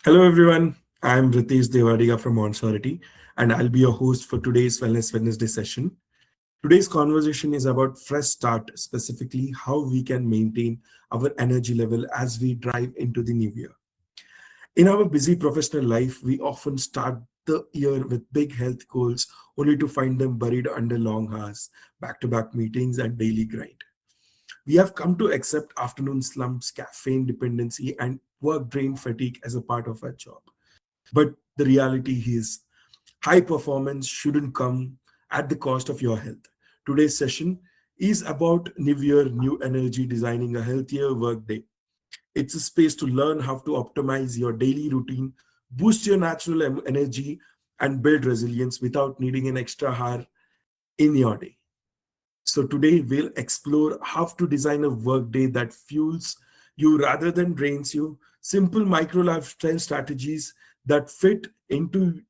Hello, everyone. I'm Ritesh Devadiga from Onsurity, and I'll be your host for today's Wellness Wednesday session. Today's conversation is about fresh start, specifically how we can maintain our energy level as we drive into the new year. In our busy professional life, we often start the year with big health goals only to find them buried under long hours, back to back meetings, and daily grind. We have come to accept afternoon slumps, caffeine dependency, and work drain fatigue as a part of our job. But the reality is, high performance shouldn't come at the cost of your health. Today's session is about New Year, new energy, designing a healthier workday. It's a space to learn how to optimize your daily routine, boost your natural energy, and build resilience without needing an extra hour in your day. So today we'll explore how to design a workday that fuels you rather than drains you, simple micro lifestyle strategies that fit into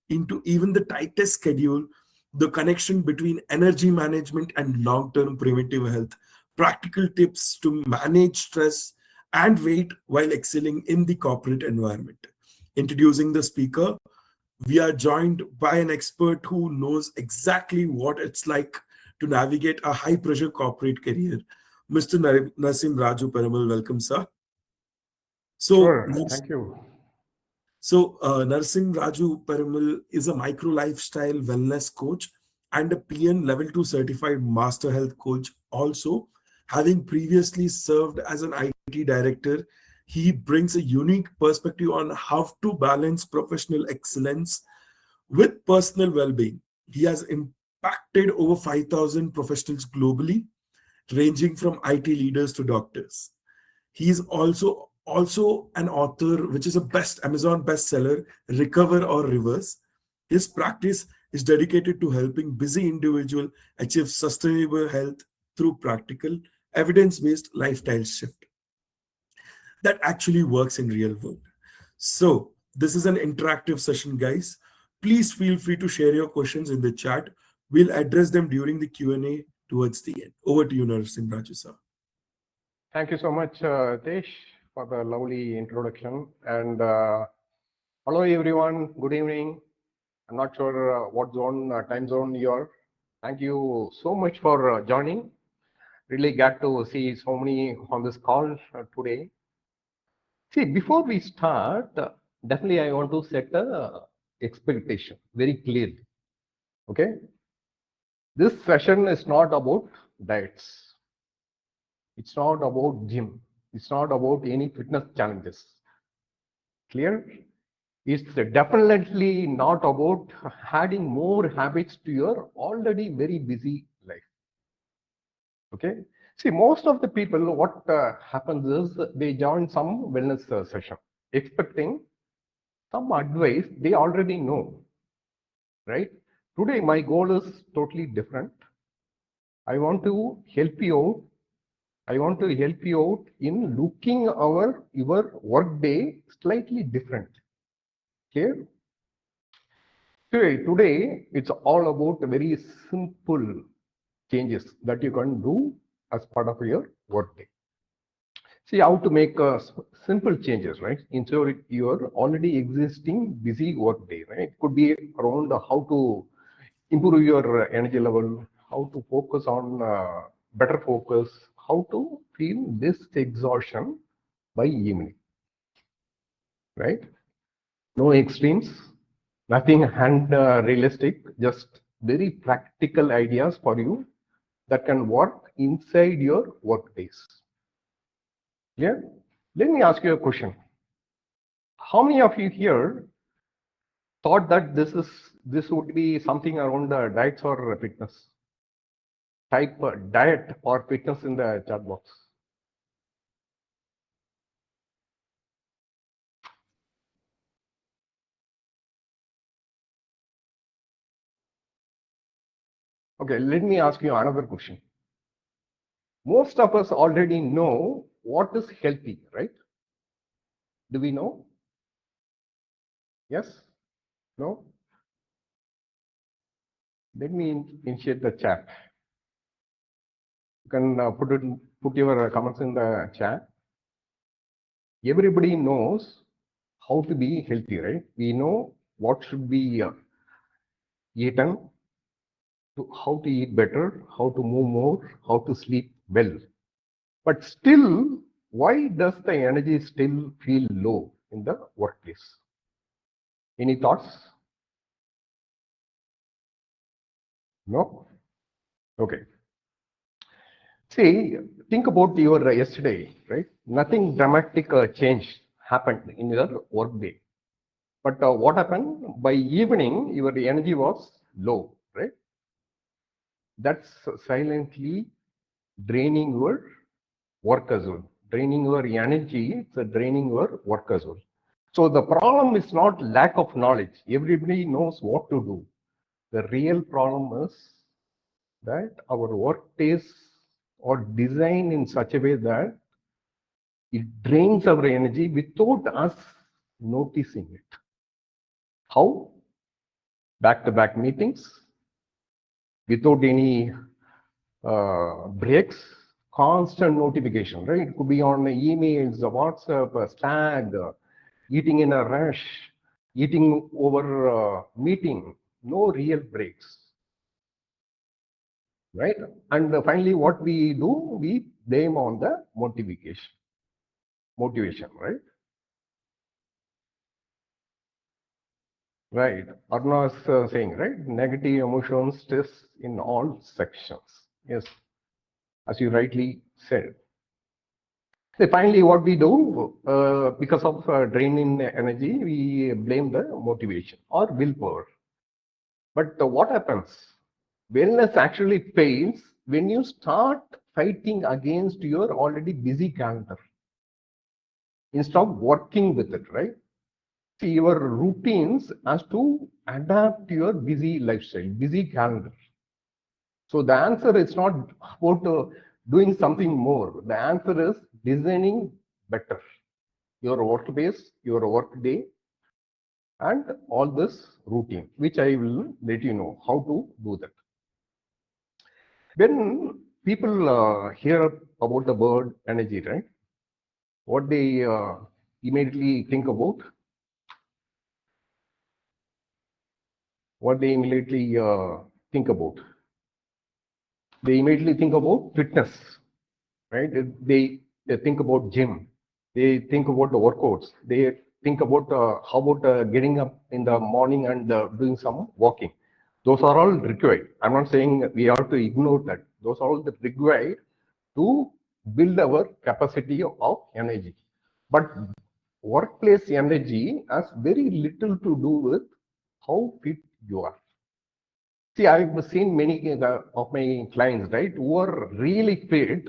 even the tightest schedule, the connection between energy management and long-term preventive health, practical tips to manage stress and weight while excelling in the corporate environment. Introducing the speaker, we are joined by an expert who knows exactly what it's like to navigate a high pressure corporate career. Mr. Nasim Raju Peramal, welcome, sir. So, Sure, thank you. Narsim Raju Peramal is a micro lifestyle wellness coach and a PN Level 2 certified master health coach. Also, having previously served as an IT director, he brings a unique perspective on how to balance professional excellence with personal well being. He has impacted over 5,000 professionals globally, ranging from IT leaders to doctors. He is also an author, which is a best Amazon bestseller, Recover or Reverse. His practice is dedicated to helping busy individual achieve sustainable health through practical, evidence-based lifestyle shift that actually works in real world. So this is an interactive session, guys. Please feel free to share your questions in the chat. We'll address them during the Q&A towards the end. Over to you, Narasimha Raju sir. Thank you so much, Tesh, for the lovely introduction. And hello, everyone. Good evening. I'm not sure what time zone you're. Thank you so much for joining. Really glad to see so many on this call today. See, before we start, definitely I want to set a expectation very clearly. Okay, this session is not about diets. It's not about gym. It's not about any fitness challenges. Clear? It's definitely not about adding more habits to your already very busy life. Okay? See, most of the people, what happens is they join some wellness session expecting some advice they already know, right? Today, my goal is totally different. I want to help you out. I want to help you out in looking your work day slightly different. Clear? Today it's all about very simple changes that you can do as part of your work day. See how to make simple changes, right? Into your already existing busy work day, right? It could be around how to improve your energy level, how to focus on better focus, how to feel this exhaustion by evening, right? No extremes, nothing hand realistic, just very practical ideas for you that can work inside your work days. Yeah. Let me ask you a question. How many of you here thought that this would be something around diets or fitness? Type diet or fitness in the chat box. Okay, let me ask you another question. Most of us already know what is healthy, right? Do we know? Yes? No? Let me initiate the chat. You can put your comments in the chat. Everybody knows how to be healthy, right? We know what should be eaten, how to eat better, how to move more, how to sleep well. But still, why does the energy still feel low in the workplace? Any thoughts? No? Okay. See, think about your yesterday, right? Nothing dramatic change happened in your workday. But what happened? By evening, your energy was low, right? That's silently draining your work as well. Draining your energy, it's draining your work as well. So the problem is not lack of knowledge. Everybody knows what to do. The real problem is that our work days are designed in such a way that it drains our energy without us noticing it. How? Back-to-back meetings, without any breaks, constant notification, right? It could be on emails, WhatsApp, Slack, eating in a rush, eating over meeting, no real breaks, right? And finally, what we do, we blame on the motivation, right? Right. Arna's saying, right? Negative emotions stress in all sections. Yes, as you rightly said. So finally, what we do, because of draining energy, we blame the motivation or willpower. But what happens? Wellness actually fails when you start fighting against your already busy calendar instead of working with it, right? See, your routines has to adapt to your busy lifestyle, busy calendar. So the answer is not about doing something more. The answer is designing better your workplace, your work day, and all this routine, which I will let you know how to do that. When people hear about the word energy, right, what they immediately think about, what they immediately think about, they immediately think about fitness, right? They think about gym, they think about the workouts, they think about how about getting up in the morning and doing some walking. Those are all required. I'm not saying we have to ignore that. Those are all required to build our capacity of energy. But workplace energy has very little to do with how fit you are. See, I've seen many of my clients, right, who are really fit,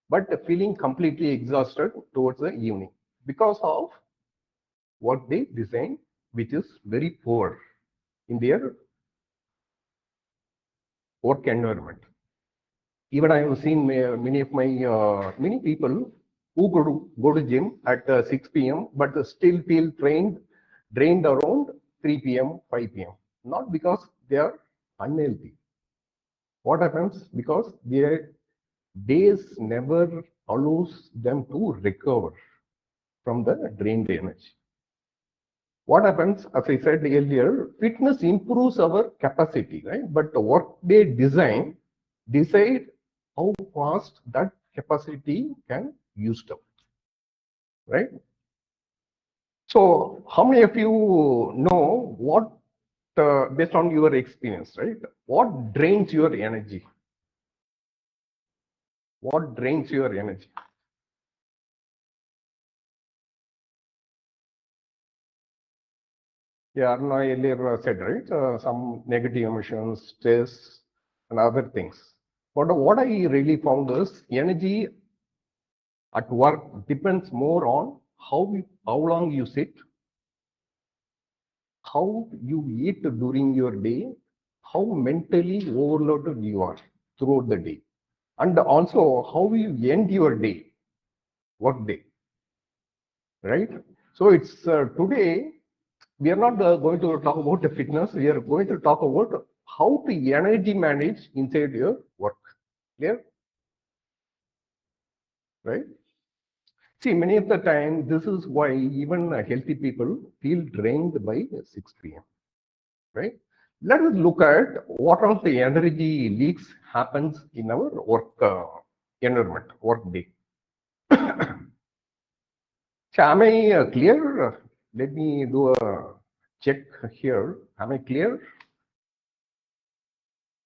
but feeling completely exhausted towards the evening because of what they design, which is very poor in their work environment. Even I have seen many of my many people who go to gym at 6 p.m. but still feel drained around 3 p.m., 5 p.m. Not because they are unhealthy. What happens? Because their days never allows them to recover from the drained energy. What happens, as I said earlier, fitness improves our capacity, right? But the workday design decide how fast that capacity can used up, right? So, how many of you know what, based on your experience, right? What drains your energy? What drains your energy? Yeah, Arna earlier said, right? Some negative emotions, stress, and other things. But what I really found is energy at work depends more on how long you sit, how you eat during your day, how mentally overloaded you are throughout the day, and also how you end your day, work day, right? So it's today we are not going to talk about the fitness. We are going to talk about how to energy manage inside your work. Clear? Right? See, many of the time, this is why even healthy people feel drained by 6 p.m. Right? Let us look at what are the energy leaks happens in our work environment, work day. So am I clear? Let me do a check here. Am I clear?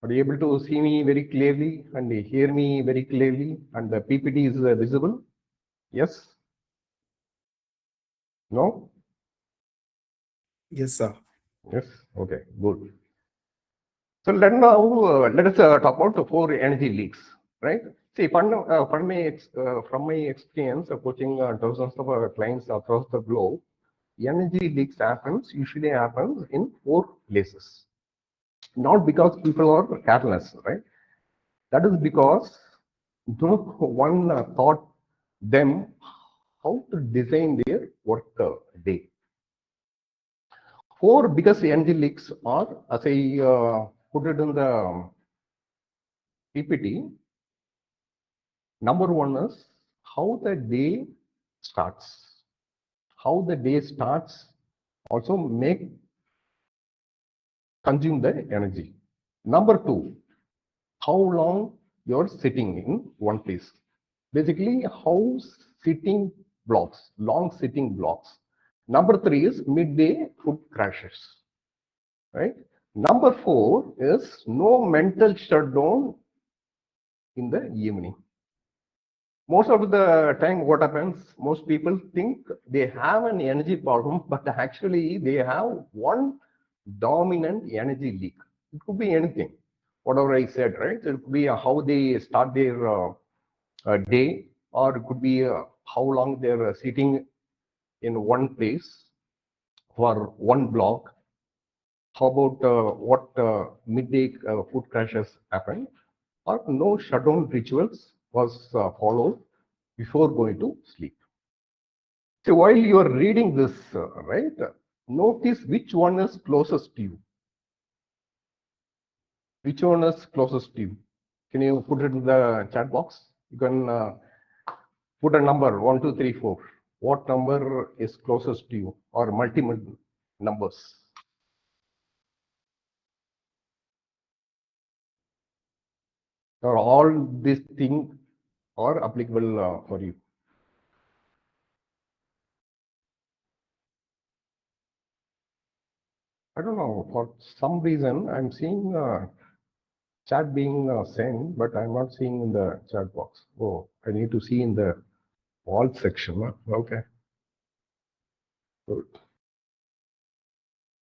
Are you able to see me very clearly and hear me very clearly? And the PPT is visible? Yes? No? Yes, sir. Yes? Okay, good. So let us talk about the 4 energy leaks, right? See, from my experience of coaching thousands of clients across the globe, energy leaks usually happens in 4 places. Not because people are careless, right? That is because no one thought them how to design their work day. 4 biggest energy leaks are, as I put it in the PPT. Number 1 is how the day starts. How the day starts also consume the energy. Number 2, how long you're sitting in one place. Basically, how sitting blocks, long sitting blocks. Number 3 is midday food crashes, right? Number 4 is no mental shutdown in the evening. Most of the time, what happens, most people think they have an energy problem, but actually they have one dominant energy leak. It could be anything, whatever I said, right? It could be how they start their day, or it could be how long they're sitting in one place for one block. How about what midday food crashes happened, or no shutdown rituals was followed before going to sleep. So while you are reading this, right, notice which one is closest to you. Which one is closest to you? Can you put it in the chat box? You can put a number 1, 2, 3, 4. What number is closest to you, or multiple numbers? Or all these things are applicable for you. I don't know, for some reason I'm seeing chat being sent, but I'm not seeing in the chat box. Oh, I need to see in the all section. Okay. Good.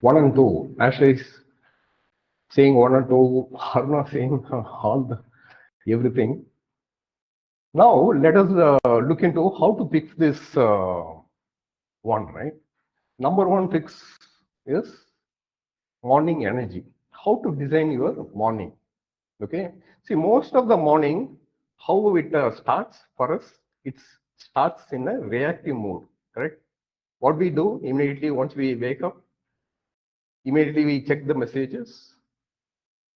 1 and 2. Ashley is saying 1 and 2, Harna saying all the everything. Now let us look into how to fix this one, right? Number 1 fix is morning energy. How to design your morning. Okay. See, most of the morning, how it starts for us, it starts in a reactive mode, correct? What we do immediately once we wake up, immediately we check the messages,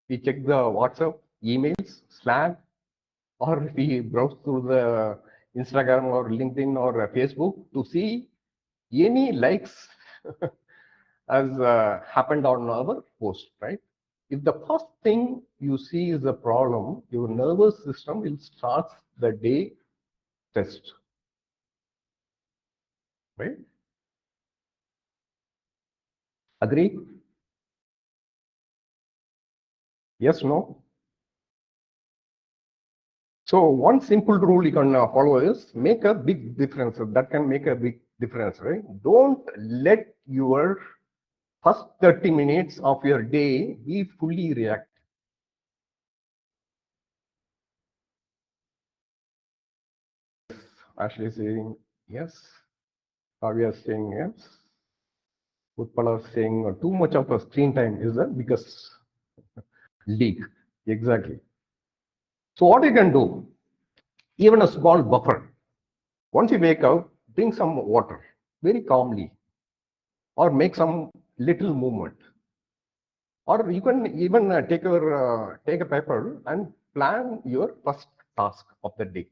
we check the WhatsApp, emails, Slack, or we browse through the Instagram or LinkedIn or Facebook to see any likes has happened on our post, right? If the first thing you see is a problem, your nervous system will start the day test, right? Agree? Yes, no? So one simple rule you can follow is make a big difference. That can make a big difference, right? Don't let your first 30 minutes of your day be fully reactive. Ashley is saying yes. Kavya is saying yes. Utpala is saying too much of a screen time is the biggest leak. Exactly. So what you can do, even a small buffer. Once you wake up, drink some water very calmly, or make some little movement. Or you can even take a paper and plan your first task of the day.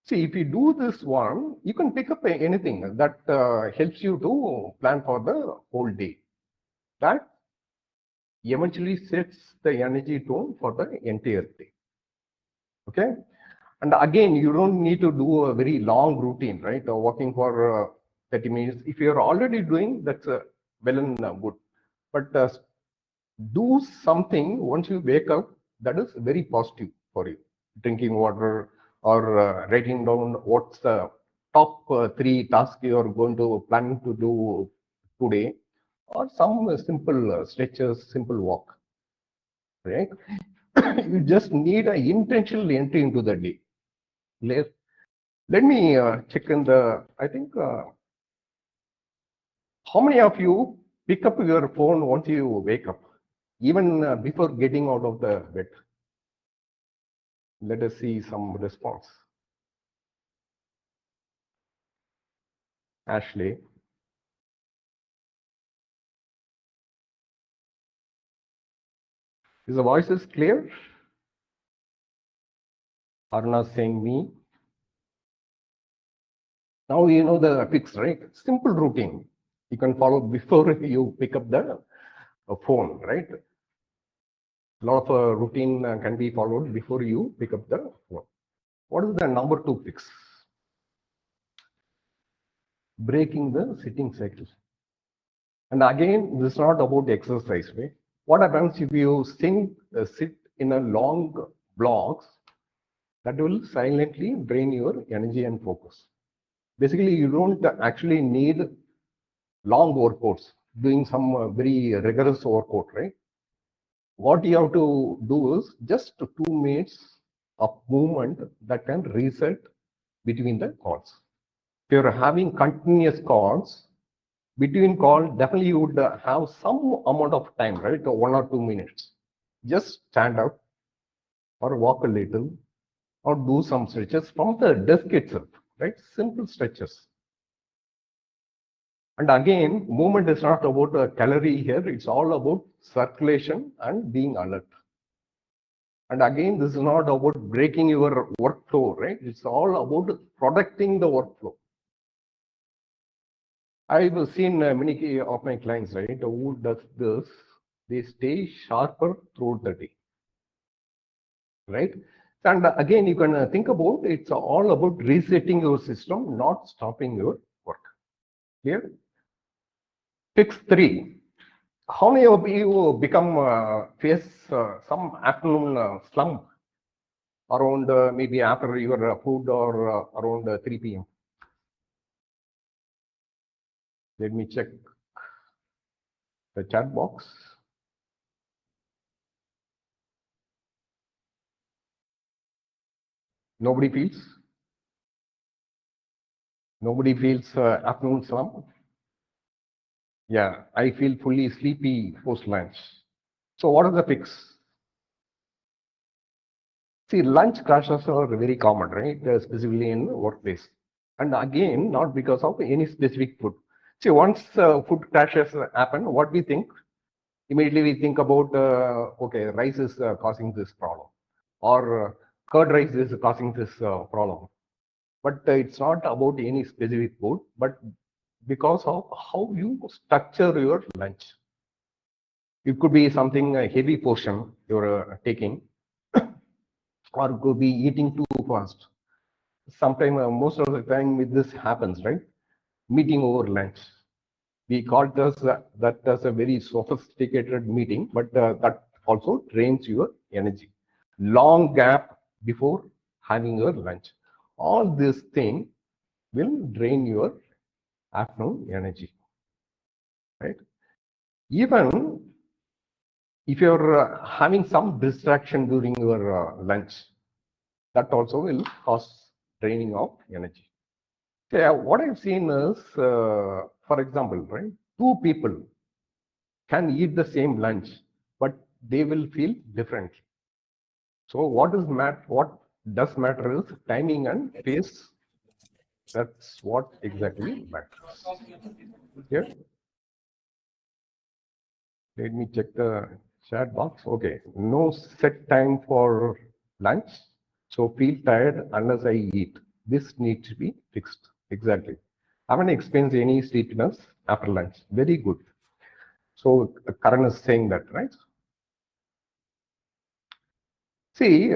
See, if you do this one, you can pick up anything that helps you to plan for the whole day. That eventually sets the energy tone for the entire day. Okay. And again, you don't need to do a very long routine, right? Or working for 30 minutes. If you're already doing, that's well and good. But do something once you wake up that is very positive for you. Drinking water or writing down what's the top 3 tasks you're going to plan to do today, or some simple stretches, simple walk, right? You just need an intentional entry into the day. Let me check in the, I think, how many of you pick up your phone once you wake up, even before getting out of the bed? Let us see some response. Ashley. Is the voice is clear? Arna saying me. Now you know the fix, right? Simple routine. You can follow before you pick up the phone, right? A lot of routine can be followed before you pick up the phone. What is the number 2 fix? Breaking the sitting cycle. And again, this is not about exercise, right? What happens if you sit in a long blocks, that will silently drain your energy and focus. Basically, you don't actually need long workouts, doing some very rigorous workout, right? What you have to do is just 2 minutes of movement that can reset between the calls. If you're having continuous calls, between call, definitely you would have some amount of time, right? 1 or 2 minutes. Just stand up or walk a little or do some stretches from the desk itself, right? Simple stretches. And again, movement is not about a calorie here. It's all about circulation and being alert. And again, this is not about breaking your workflow, right? It's all about protecting the workflow. I've seen many of my clients, right, who does this, they stay sharper throughout the day, right? And again, you can think about it's all about resetting your system, not stopping your work. Clear? Fix 3. How many of you become face some afternoon slump around maybe after your food or around 3 p.m.? Let me check the chat box. Nobody feels? Nobody feels afternoon slump? Yeah, I feel fully sleepy post lunch. So what is the fix? See, lunch crashes are very common, right? Specifically in workplace. And again, not because of any specific food. See, once food crashes happen, what we think? Immediately we think about, okay, rice is causing this problem. Or curd rice is causing this problem. But it's not about any specific food, but because of how you structure your lunch. It could be something a heavy portion you're taking, or could be eating too fast. Sometimes, most of the time, this happens, right? Meeting over lunch. We call this that as a very sophisticated meeting, but that also drains your energy. Long gap before having your lunch. All this thing will drain your afternoon energy, right? Even if you're having some distraction during your lunch, that also will cause draining of energy. Yeah, what I've seen is, for example, right, 2 people can eat the same lunch, but they will feel different. So what does matter is timing and pace. That's what exactly matters. Here, let me check the chat box. Okay, no set time for lunch, so feel tired unless I eat. This needs to be fixed. Exactly. Haven't experienced any sleepiness after lunch. Very good. So Karan is saying that, right? See,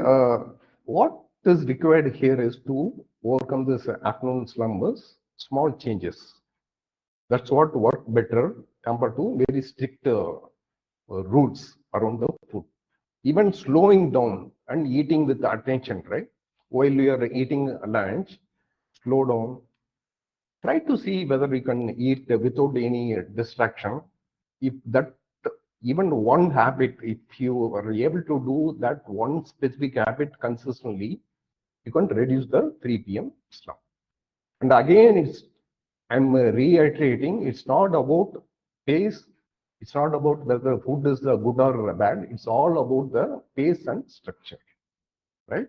what is required here is to overcome this afternoon slumbers, small changes. That's what work better compared to very strict rules around the food. Even slowing down and eating with attention, right? While you are eating lunch, slow down. Try to see whether we can eat without any distraction. If that even one habit, if you are able to do that one specific habit consistently, you can reduce the 3 p.m. slump. And again, I'm reiterating, it's not about pace, it's not about whether food is good or bad, it's all about the pace and structure, right?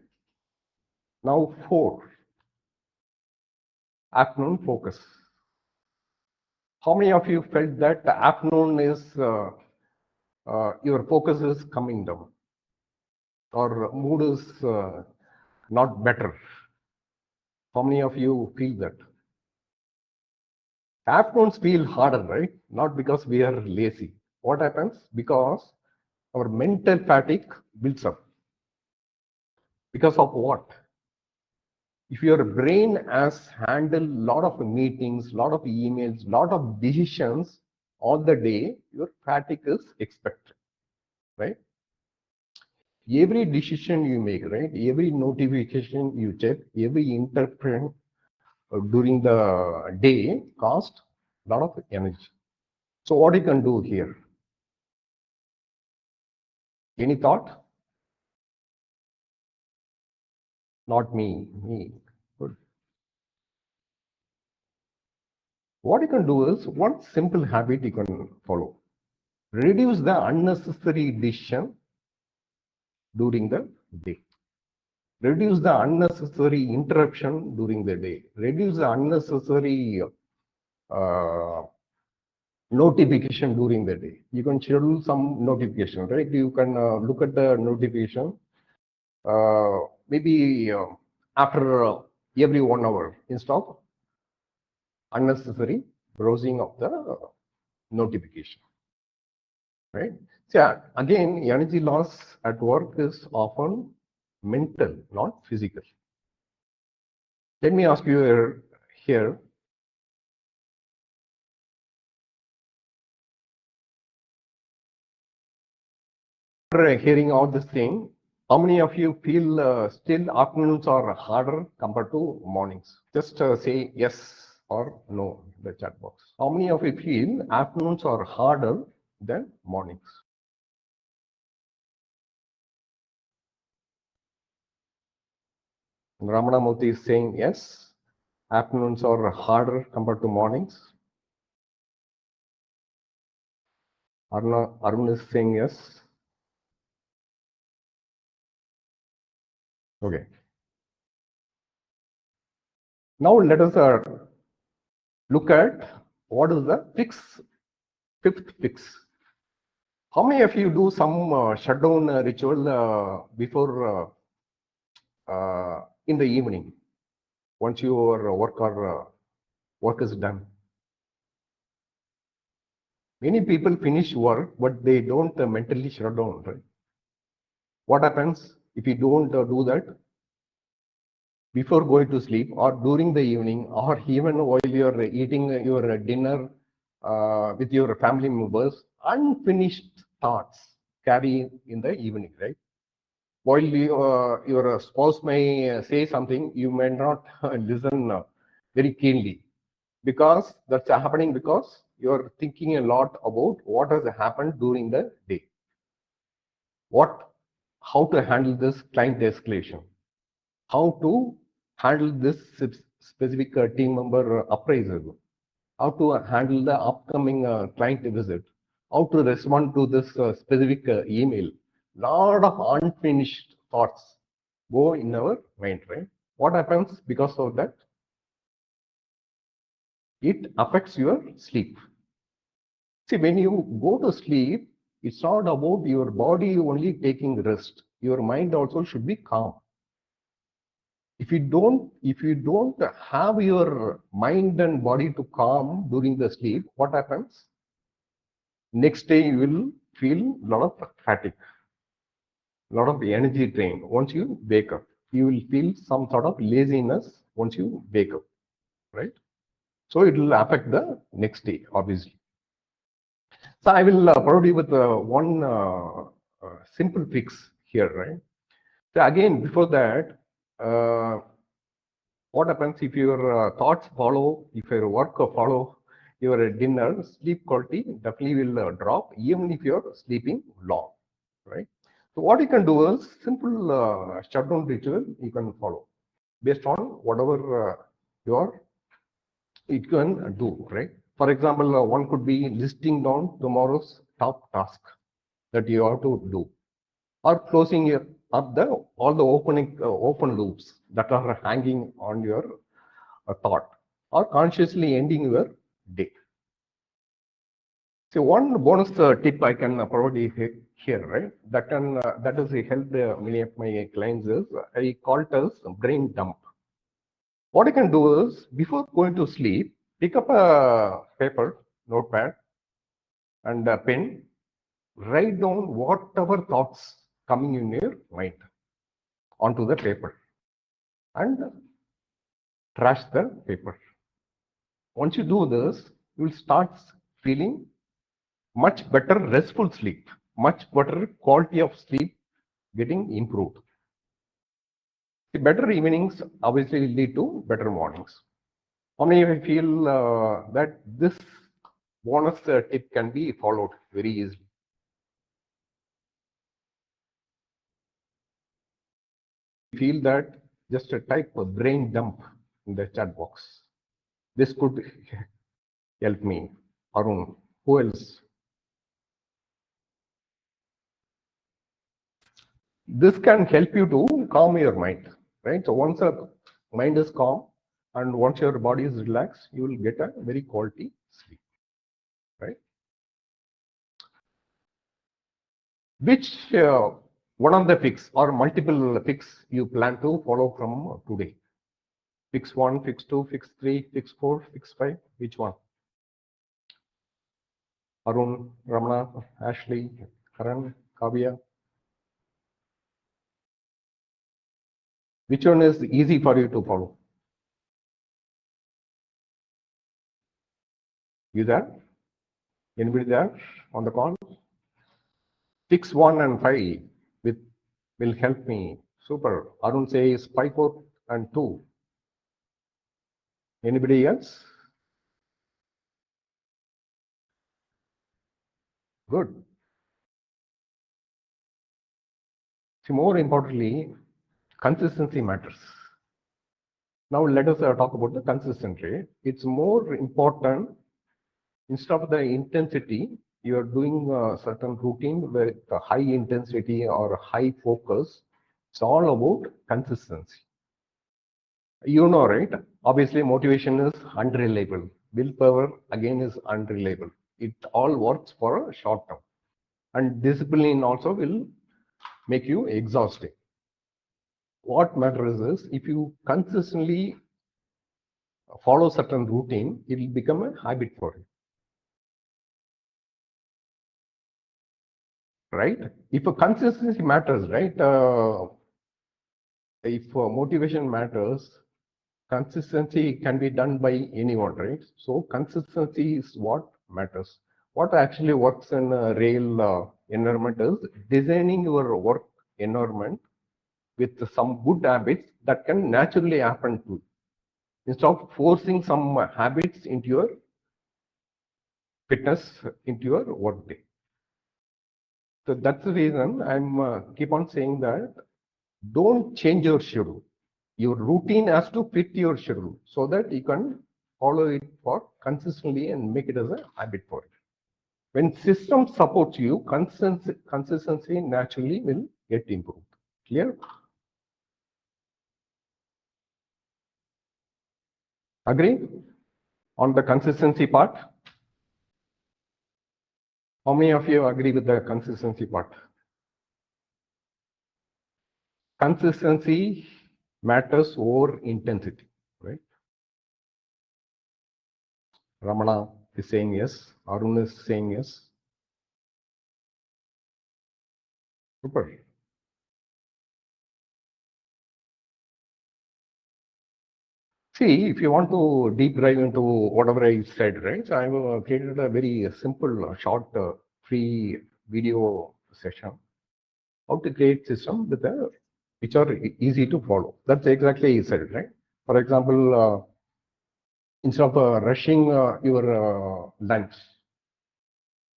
Now, 4, afternoon focus. How many of you felt that the afternoon is your focus is coming down or mood is not better? How many of you feel that? Afternoons feel harder, right? Not because we are lazy. What happens? Because our mental fatigue builds up. Because of what? If your brain has handled a lot of meetings, lot of emails, lot of decisions all the day, your fatigue is expected, right? Every decision you make, right? Every notification you check, every interpretation during the day cost a lot of energy. So what you can do here? Any thought? Not me. Good. What you can do is one simple habit you can follow. Reduce the unnecessary decision during the day. Reduce the unnecessary interruption during the day. Reduce the unnecessary uh, notification during the day. You can schedule some notification, right? You can look at the notification maybe after every 1 hour instead of unnecessary browsing of the notification, right? So yeah, again, energy loss at work is often mental, not physical. Let me ask you here, after hearing all this thing, how many of you feel still afternoons are harder compared to mornings? Just say yes or no in the chat box. How many of you feel afternoons are harder than mornings? Ramanamurthy is saying yes. Afternoons are harder compared to mornings. Arun is saying yes. Okay. Now let us look at what is the fifth fix. How many of you do some shutdown ritual before in the evening once your work is done? Many people finish work, but they don't mentally shut down, right? What happens if you don't do that before going to sleep or during the evening or even while you're eating your dinner with your family members? Unfinished thoughts carry in the evening, right? While your spouse may say something, you may not listen very keenly because that's happening because you're thinking a lot about what has happened during the day. How to handle this client escalation, how to handle this specific team member appraisal, how to handle the upcoming client visit, how to respond to this specific email. Lot of unfinished thoughts go in our mind, right? What happens because of that? It affects your sleep. See, when you go to sleep, it's not about your body only taking rest. Your mind also should be calm. If you don't have your mind and body to calm during the sleep, what happens? Next day you will feel a lot of fatigue, a lot of energy drain. Once you wake up, you will feel some sort of laziness once you wake up, right? So it will affect the next day, obviously. So I will provide you with one simple fix here, right? So again, before that, what happens if your thoughts follow, if your work follow your dinner, sleep quality definitely will drop, even if you're sleeping long, right? So what you can do is simple shutdown ritual you can follow based on whatever you can do, right? For example, one could be listing down tomorrow's top task that you have to do, or closing up the all the open loops that are hanging on your thought, or consciously ending your day. So one bonus tip I can provide you here, right? That is helped many of my clients is I call it as brain dump. What you can do is before going to sleep, pick up a paper, notepad, and a pen. Write down whatever thoughts coming in your mind onto the paper and trash the paper. Once you do this, you will start feeling much better restful sleep, much better quality of sleep getting improved. The better evenings obviously lead to better mornings. How many of you feel that this bonus tip can be followed very easily? Feel that, just type a brain dump in the chat box. This could help me. Arun, who else? This can help you to calm your mind, right? So once your mind is calm and once your body is relaxed, you will get a very quality sleep, right? Which one of the fix or multiple fix you plan to follow from today? Fix 1, fix 2, fix 3, fix 4, fix 5, which one? Arun, Ramana, Ashley, Karan, Kavya. Which one is easy for you to follow? You there? Anybody there on the call? Fix 1 and 5 with will help me. Super. Arun says 5, 4 and 2. Anybody else? Good. See, more importantly, consistency matters. Now let us talk about the consistency. It's more important. Instead of the intensity, you are doing a certain routine with a high intensity or high focus. It's all about consistency. You know, right? Obviously, motivation is unreliable. Willpower, again, is unreliable. It all works for a short term. And discipline also will make you exhausted. What matters is if you consistently follow certain routine, it will become a habit for you. Right? If a consistency matters, right? If motivation matters, consistency can be done by anyone, right? So consistency is what matters. What actually works in a real environment is designing your work environment with some good habits that can naturally happen to you, instead of forcing some habits into your fitness, into your workday. So that's the reason I'm keep on saying that don't change your schedule. Your routine has to fit your schedule so that you can follow it for consistently and make it as a habit for it. When system supports you, consistency naturally will get improved. Clear? Agree on the consistency part? How many of you agree with the consistency part? Consistency matters over intensity, right? Ramana is saying yes. Arun is saying yes. Super. See, if you want to deep dive into whatever I said, right? So I have created a very simple, short, free video session. How to create system with a which are easy to follow. That's exactly said, right? For example, instead of rushing your lunch,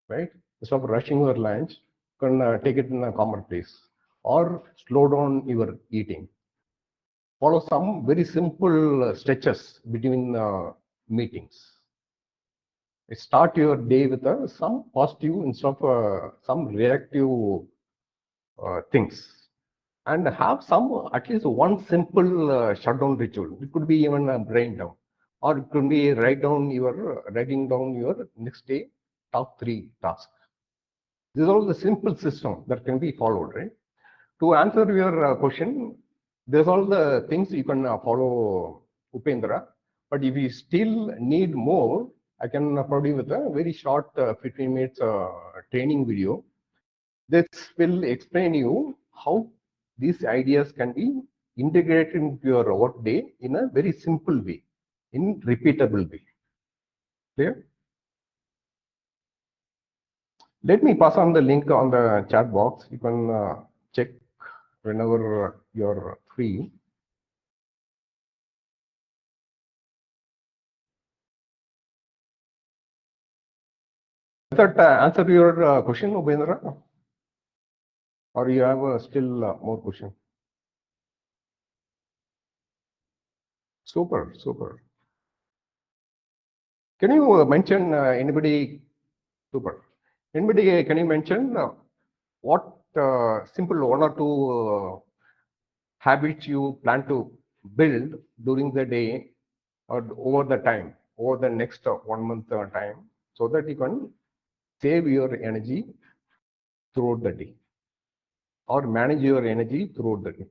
right? Instead of rushing your lunch, you can take it in a calmer pace or slow down your eating. Follow some very simple stretches between meetings. Start your day with some positive instead of some reactive things. And have some, at least one simple shutdown ritual. It could be even a brain down, or it could be writing down your next day top 3 tasks. These are all the simple system that can be followed, right? To answer your question, there's all the things you can follow, Upendra. But if you still need more, I can provide you with a very short 15 minutes training video. This will explain you how these ideas can be integrated into your workday in a very simple way, in repeatable way. Clear? Let me pass on the link on the chat box. You can check whenever you're free. Does that answer your question, Ubendra? Or you have still more question? Super, super. Can you mention anybody? Super. Anybody, can you mention what simple 1 or 2 habits you plan to build during the day or over the time, over the next 1 month time, so that you can save your energy throughout the day or manage your energy throughout the day?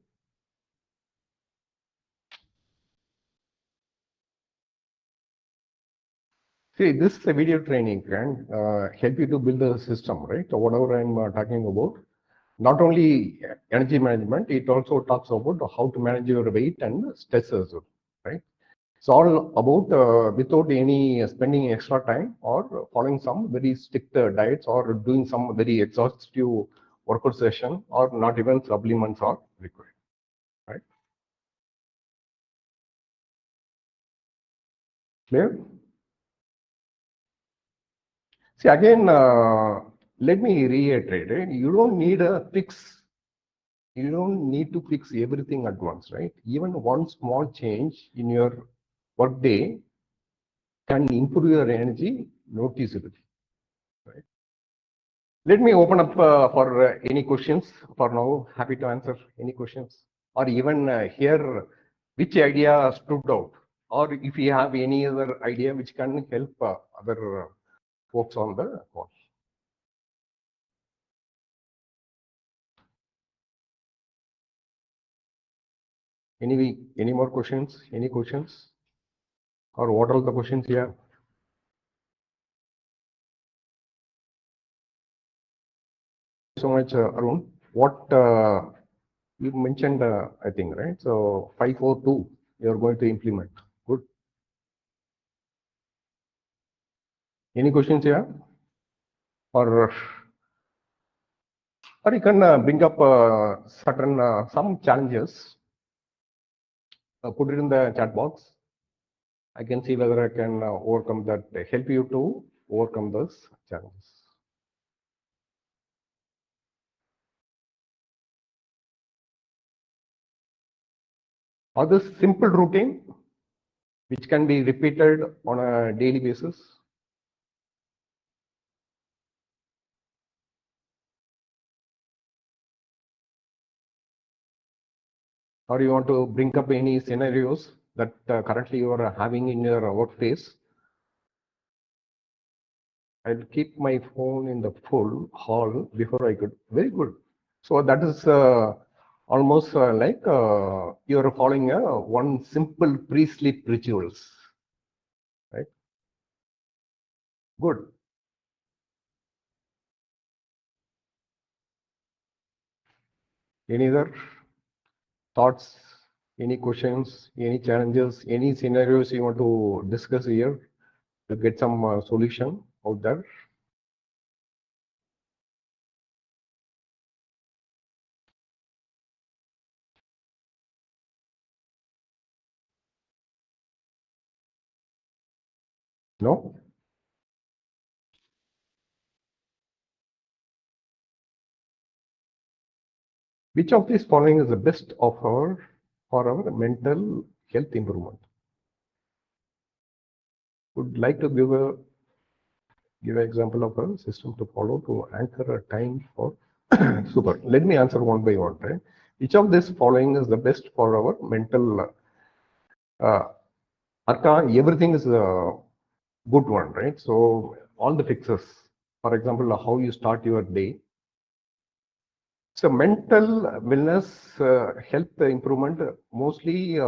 See, this video training can help you to build a system, right? So whatever I'm talking about, not only energy management, it also talks about how to manage your weight and stress as well, right? It's all about without any spending extra time or following some very strict diets or doing some very exhaustive workout session, or not even supplements are required, right? Clear? See, again, let me reiterate, right? You don't need a fix. You don't need to fix everything at once, right? Even one small change in your workday can improve your energy noticeably, right? Let me open up for any questions for now. Happy to answer any questions, or even hear which idea stood out, or if you have any other idea which can help other folks on the call. Any more questions? Any questions? Or what are the questions you have? So much, Arun. What you mentioned, I think, right? So 542, you're going to implement. Good. Any questions here? Or you can bring up certain some challenges. Put it in the chat box. I can see whether I can overcome that. Help you to overcome those challenges. Or this simple routine, which can be repeated on a daily basis. Or you want to bring up any scenarios that currently you are having in your workplace. I'll keep my phone in the full hall before I could. Very good. So that is almost like you are following one simple pre-sleep rituals, right? Good. Any other thoughts, any questions, any challenges, any scenarios you want to discuss here to get some solution out there? No? Which of these following is the best of our for our mental health improvement? Would like to give an example of a system to follow to anchor a time for super. Let me answer one by one, right? Which of this following is the best for our mental Arka, everything is a good one, right? So all the fixes, for example, how you start your day. So mental wellness, health improvement mostly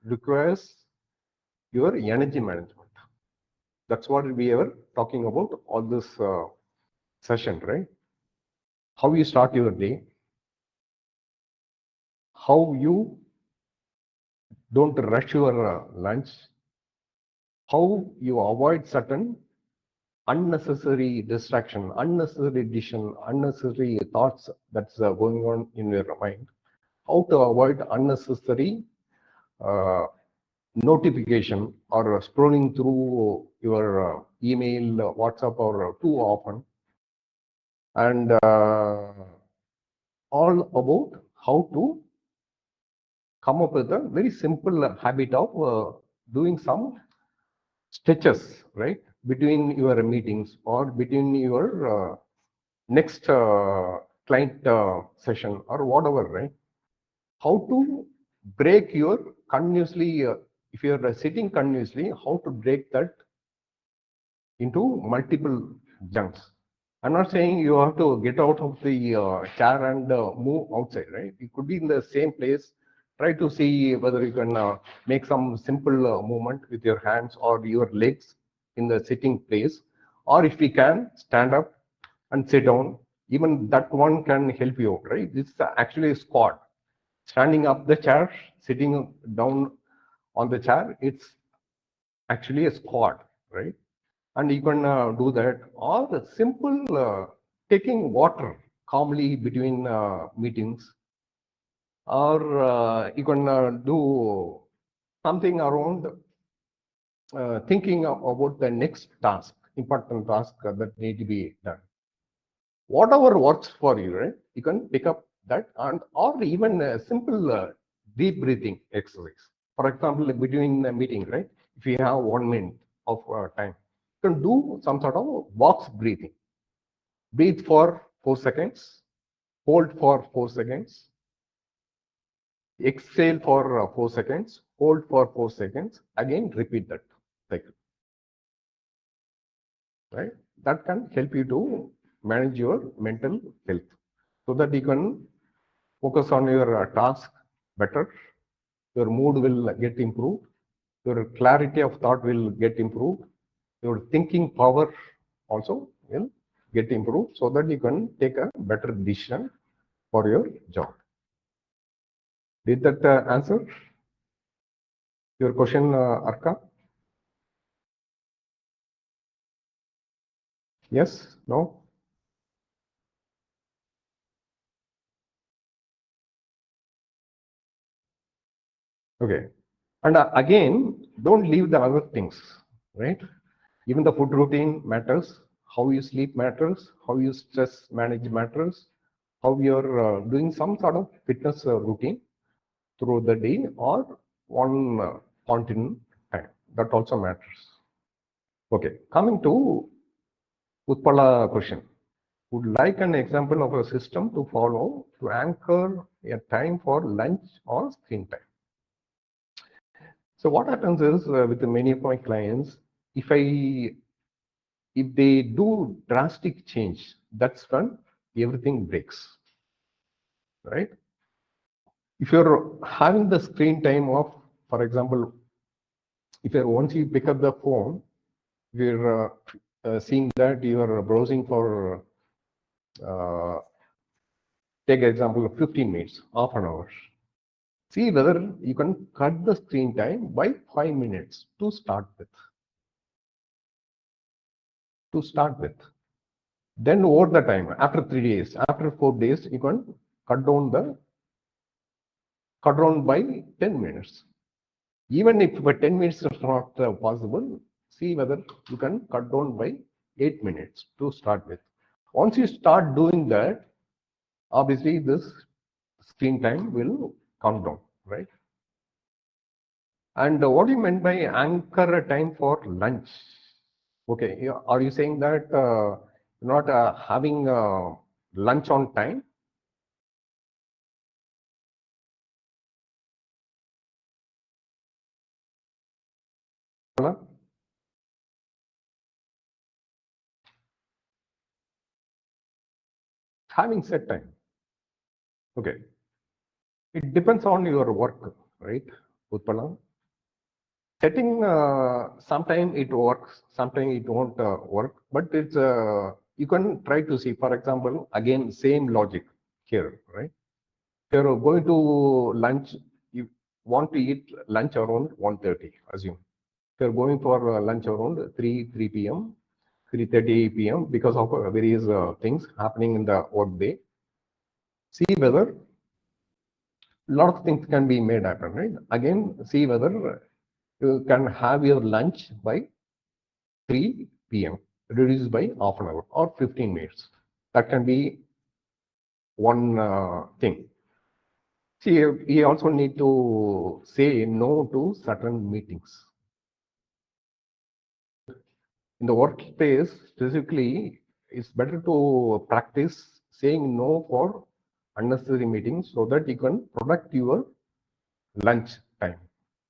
requires your energy management. That's what we are talking about all this session, right? How you start your day, how you don't rush your lunch, how you avoid certain unnecessary distraction, unnecessary decision, unnecessary thoughts that's going on in your mind, how to avoid unnecessary notification or scrolling through your email, WhatsApp, or too often, and all about how to come up with a very simple habit of doing some stretches, right, between your meetings or between your next client session or whatever, right? How to break your continuously, if you are sitting continuously, how to break that into multiple chunks. I'm not saying you have to get out of the chair and move outside, right? You could be in the same place. Try to see whether you can make some simple movement with your hands or your legs in the sitting place. Or if we can, stand up and sit down. Even that one can help you out, right? It's actually a squat. Standing up the chair, sitting down on the chair, it's actually a squat, right? And you can do that, or the simple taking water calmly between meetings, or you can do something around thinking about the next task, important task that need to be done. Whatever works for you, right? You can pick up that, and or even a simple deep breathing exercise. For example, between the meeting, right? If you have 1 minute of time, you can do some sort of box breathing. Breathe for 4 seconds, hold for 4 seconds, exhale for 4 seconds, hold for 4 seconds, again repeat that cycle, right? That can help you to manage your mental health so that you can focus on your task better, your mood will get improved, your clarity of thought will get improved, your thinking power also will get improved so that you can take a better decision for your job. Did that answer your question, Arka? Yes? No? Okay. And again, don't leave the other things, right? Even the food routine matters, how you sleep matters, how you stress manage matters, how you're doing some sort of fitness routine through the day or one point in time. That also matters. Okay, coming to Utpala question. Would like an example of a system to follow to anchor a time for lunch or screen time. So what happens is with many of my clients, if they do drastic change, that's when everything breaks, right? If you're having the screen time of, for example, if you're once you pick up the phone, we're seeing that you are browsing for, take example of 15 minutes, half an hour. See whether you can cut the screen time by 5 minutes to start with. Then over the time, after 3 days, after 4 days, you can cut down by 10 minutes. Even if by 10 minutes is not possible, see whether you can cut down by 8 minutes to start with. Once you start doing that, obviously this screen time will come down, right? And what do you meant by anchor a time for lunch? Okay, are you saying that not having lunch on time? Having set time. Okay. It depends on your work, right, Utpala? Setting, sometimes it works, sometimes it won't work, but it's you can try to see, for example, again, same logic here, right? You're going to lunch, you want to eat lunch around 1:30, assume. You're going for lunch around 3 p.m., 3:30 p.m. because of various things happening in the workday. See whether a lot of things can be made happen, right? Again, see whether you can have your lunch by 3 p.m. reduced by half an hour or 15 minutes. That can be one thing. See, you also need to say no to certain meetings. In the workplace, specifically, it's better to practice saying no for unnecessary meetings so that you can protect your lunch time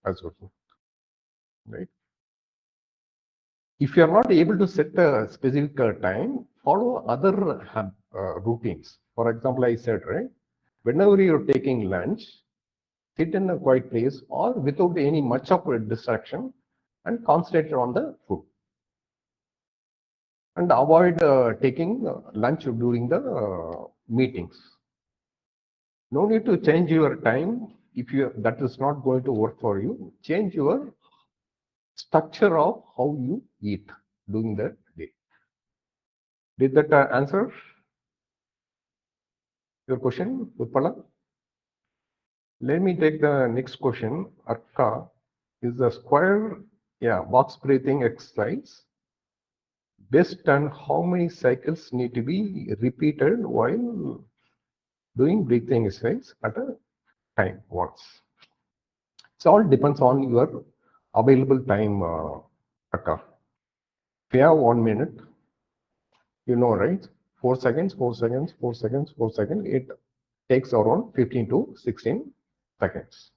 as well, right? If you are not able to set a specific time, follow other routines. For example, I said, right, whenever you're taking lunch, sit in a quiet place or without any much of a distraction and concentrate on the food. And avoid taking lunch during the meetings. No need to change your time if that is not going to work for you. Change your structure of how you eat during the day. Did that answer your question, Utpala? Let me take the next question. Arka, is the square, box breathing exercise based on how many cycles need to be repeated while doing breathing exercise at a time once? It all depends on your available time, Arka. If you have 1 minute, you know, right? 4 seconds, 4 seconds, 4 seconds, 4 seconds. It takes around 15 to 16 seconds.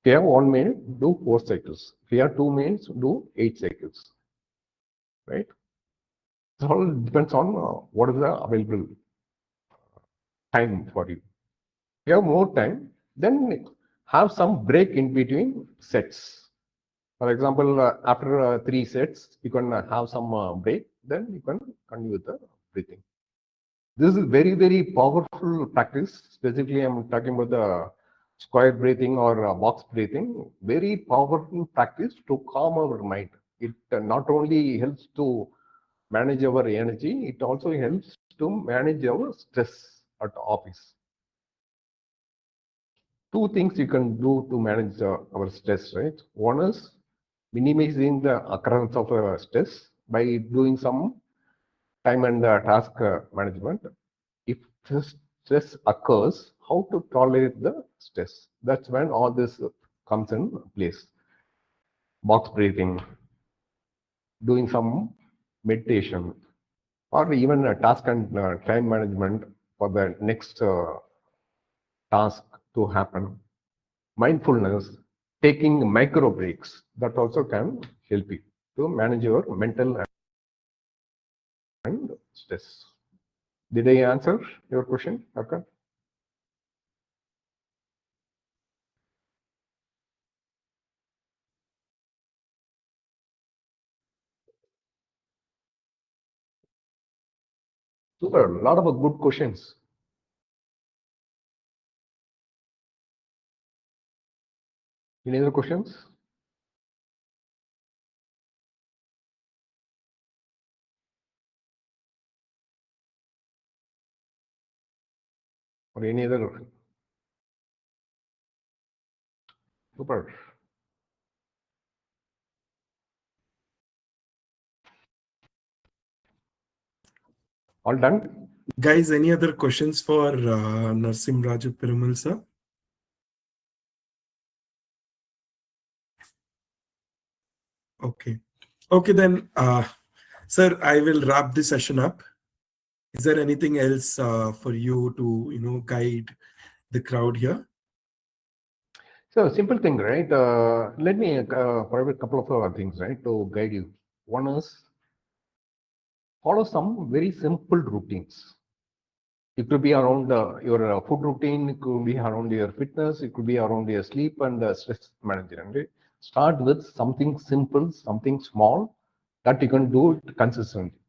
If you have 1 minute, do 4 cycles. If you have 2 minutes, do 8 cycles. Right? It all depends on what is the available time for you. If you have more time, then have some break in between sets. For example, after 3 sets, you can have some break. Then you can continue with the breathing. This is very, very powerful practice. Specifically, I'm talking about the square breathing or box breathing. Very powerful practice to calm our mind. It not only helps to manage our energy, it also helps to manage our stress at office. Two things you can do to manage our stress, right? One is minimizing the occurrence of stress by doing some time and task management. If stress occurs, how to tolerate the stress? That's when all this comes in place. Box breathing, doing some meditation, or even a task and time management for the next task to happen. Mindfulness, taking micro breaks, that also can help you to manage your mental and stress. Did I answer your question, Arka? Super. A lot of good questions. Any other questions? Or any other? Super. All done? Guys, any other questions for Narsim Raju Perumal sir? Okay. Okay, then, sir, I will wrap this session up. Is there anything else for you to, guide the crowd here? So simple thing, right? Let me provide a couple of things, right, to guide you. One is follow some very simple routines. It could be around your food routine, it could be around your fitness, it could be around your sleep and stress management. Right? Start with something simple, something small that you can do it consistently.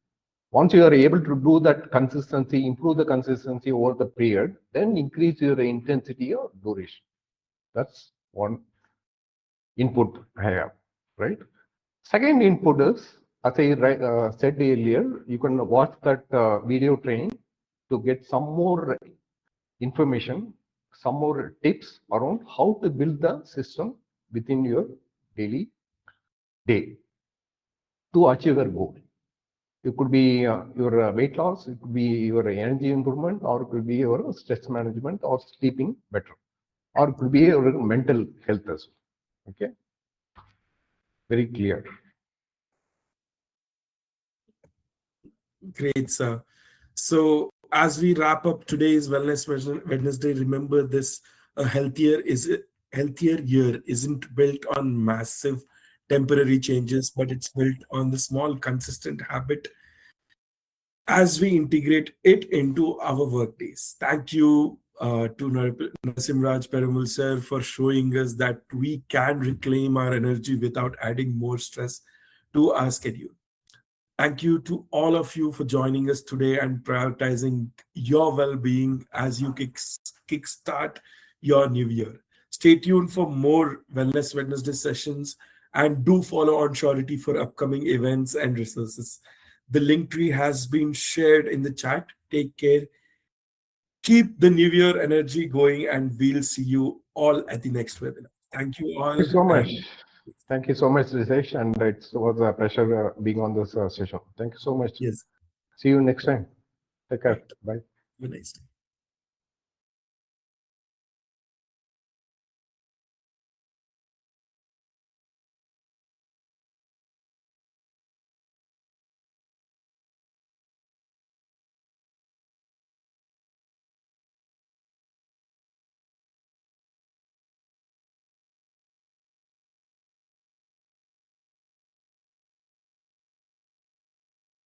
Once you are able to do that consistency, improve the consistency over the period, then increase your intensity or duration. That's one input I have, right? Second input is, as I said earlier, you can watch that video training to get some more information, some more tips around how to build the system within your daily day to achieve your goal. It could be your weight loss, it could be your energy improvement, or it could be your stress management or sleeping better, or it could be your mental health as well. Okay, very clear. Great, sir. So as we wrap up today's Wellness Wednesday, remember this: a healthier year isn't built on massive temporary changes, but it's built on the small, consistent habit as we integrate it into our workdays. Thank you to Nasimraj Perumal sir for showing us that we can reclaim our energy without adding more stress to our schedule. Thank you to all of you for joining us today and prioritizing your well being as you kickstart your new year. Stay tuned for more Wellness Wednesday sessions and do follow Onsurity for upcoming events and resources. The link tree has been shared in the chat. Take care. Keep the new year energy going, and we'll see you all at the next webinar. Thank you all. Thank you so much. And Thank you so much, Risesh, and it was a pleasure being on this session. Thank you so much. yes, See you next time. Take care. right. Bye. Have a nice day.